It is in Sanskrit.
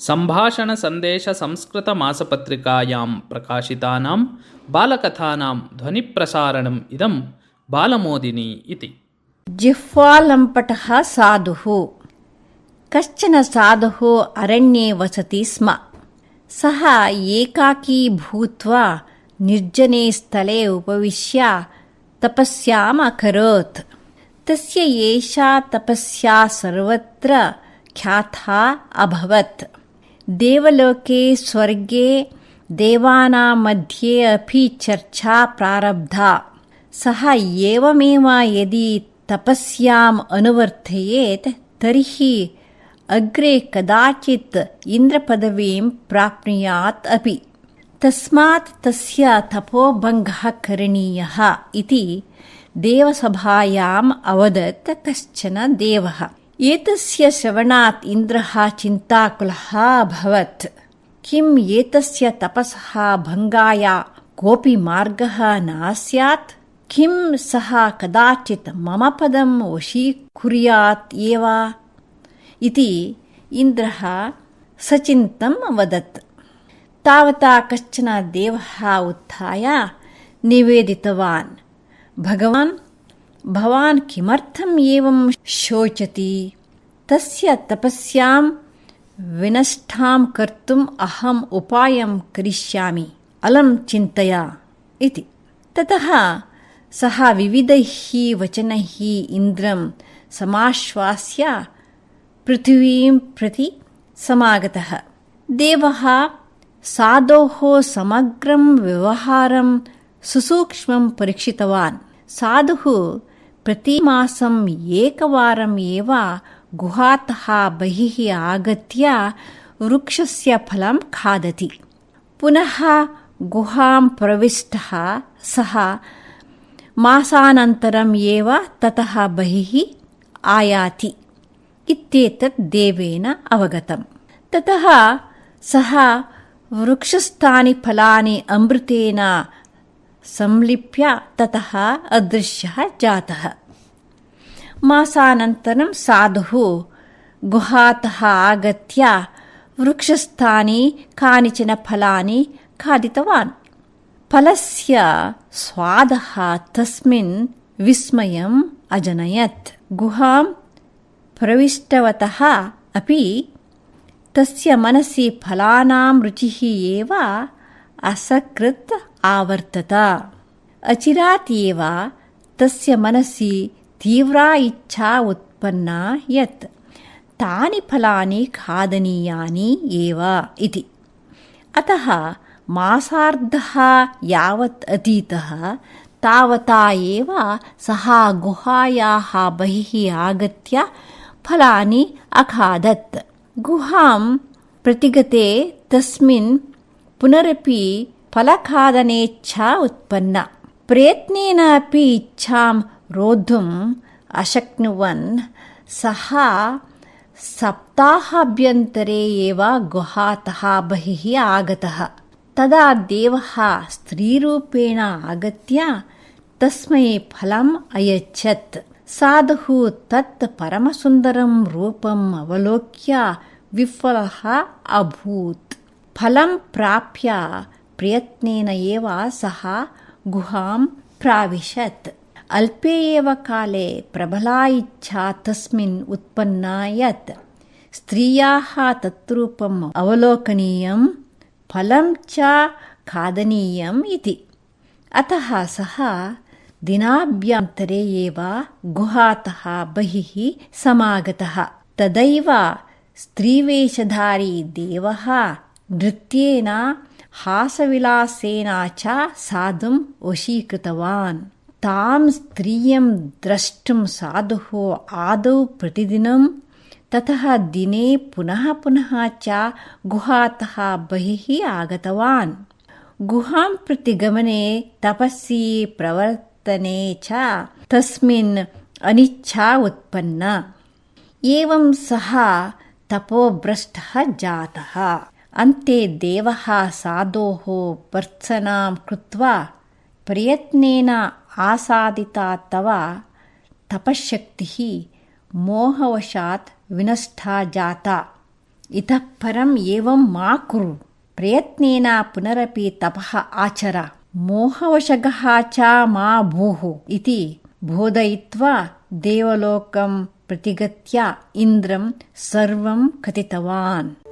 सम्भाषणसन्देशसंस्कृतमासपत्रिकायां प्रकाशितानां बालकथानां ध्वनिप्रसारणम् इदं बालमोदिनी इति। जिह्वालम्पटः साधुः। कश्चन साधुः अरण्ये वसति स्म। सः एकाकी भूत्वा निर्जने स्थले उपविश्य तपस्याम् अकरोत्। तस्य एषा तपस्या सर्वत्र ख्याता अभवत्। देवलोके स्वर्गे देवानां मध्ये अपि चर्चा प्रारब्धा। सः एवमेव यदि तपस्याम् अनुवर्तयेत् तर्हि अग्रे कदाचित् इन्द्रपदवीं प्राप्नुयात् अपि। तस्मात् तस्य तपोभङ्गः करणीयः इति देवसभायाम् अवदत् कश्चन देवः। एतस्य श्रवणात् इन्द्रः चिन्ताकुलः अभवत्। किम् एतस्य तपसः भङ्गाय कोऽपि मार्गः न स्यात्? किं सः कदाचित् मम पदं वशीकुर्यात् एव इति इन्द्रः सचिन्तम् अवदत्। तावता कश्चन देवः उत्थाय निवेदितवान्, भगवान्, भवान् किमर्थम् एवं शोचति? तस्य तपस्यां विनष्टां कर्तुम् अहम् उपायं करिष्यामि, अलं चिन्तय इति। ततः सः विविधैः वचनैः इन्द्रं समाश्वास्य पृथिवीं प्रति समागतः। देवः साधोः समग्रं व्यवहारं सुसूक्ष्मं परीक्षितवान्। साधुः प्रतिमासम् एकवारम् एव गुहातः बहिः आगत्य वृक्षस्य फलं खादति। पुनः गुहां प्रविष्टः सः मासानन्तरम् एव ततः बहिः आयाति इत्येतत् देवेन अवगतम्। ततः सः वृक्षस्थानि फलानि अमृतेन संलिप्य ततः अदृश्यः जातः। मासानन्तरं साधुः गुहातः आगत्य वृक्षस्थानि कानिचन फलानि खादितवान्। फलस्य स्वादः तस्मिन् विस्मयम् अजनयत्। गुहां प्रविष्टवतः अपि तस्य मनसि फलानां रुचिः एव असकृत् आवर्तत। अचिरात् एव तस्य मनसि तीव्रा इच्छा उत्पन्ना यत् तानि फलानि खादनीयानि एव इति। अतः मासार्धः यावत् अतीतः तावता एव सः गुहायाः बहिः आगत्य फलानि अखादत्। गुहां प्रतिगते तस्मिन् पुनरपि फलखादनेच्छा उत्पन्ना। प्रयत्नेन अपि इच्छां रोद्धुम् अशक्नुवन् सः सप्ताहाभ्यन्तरे एव गुहातः बहिः आगतः। तदा देवः स्त्रीरूपेण आगत्य तस्मै फलम् अयच्छत्। साधुः तत् परमसुन्दरं रूपम् अवलोक्य विह्वलः अभूत्। फलं प्राप्य प्रयत्नेन एव सः गुहां प्राविशत्। अल्पे एव काले प्रबला इच्छा तस्मिन् उत्पन्ना यत् स्त्रियाः तत्रूपम् अवलोकनीयम्, फलं च खादनीयम् इति। अतः सः दिनाभ्यन्तरे एव गुहातः बहिः समागतः। तदैव स्त्रीवेषधारी देवः नृत्येन हासविलासेन च साधुं वशीकृतवान्। तां स्त्रियं द्रष्टुं साधुः आदौ प्रतिदिनं ततः दिने पुनः पुनः च गुहातः बहिः आगतवान्। गुहां प्रति गमने तपसि प्रवर्तने च तस्मिन् अनिच्छा उत्पन्ना। एवं सः तपोभ्रष्टः जातः। अन्ते देवः साधोः भर्त्सनां कृत्वा प्रयत्नेन आसादिता तव तपश्शक्तिः मोहवशात् विनष्टा जाता इतः परम् एवं मा कुरु प्रयत्नेन पुनरपि तपः आचर मोहवशगः च मा भूः इति बोधयित्वा देवलोकं प्रतिगत्य इन्द्रं सर्वं कथितवान्।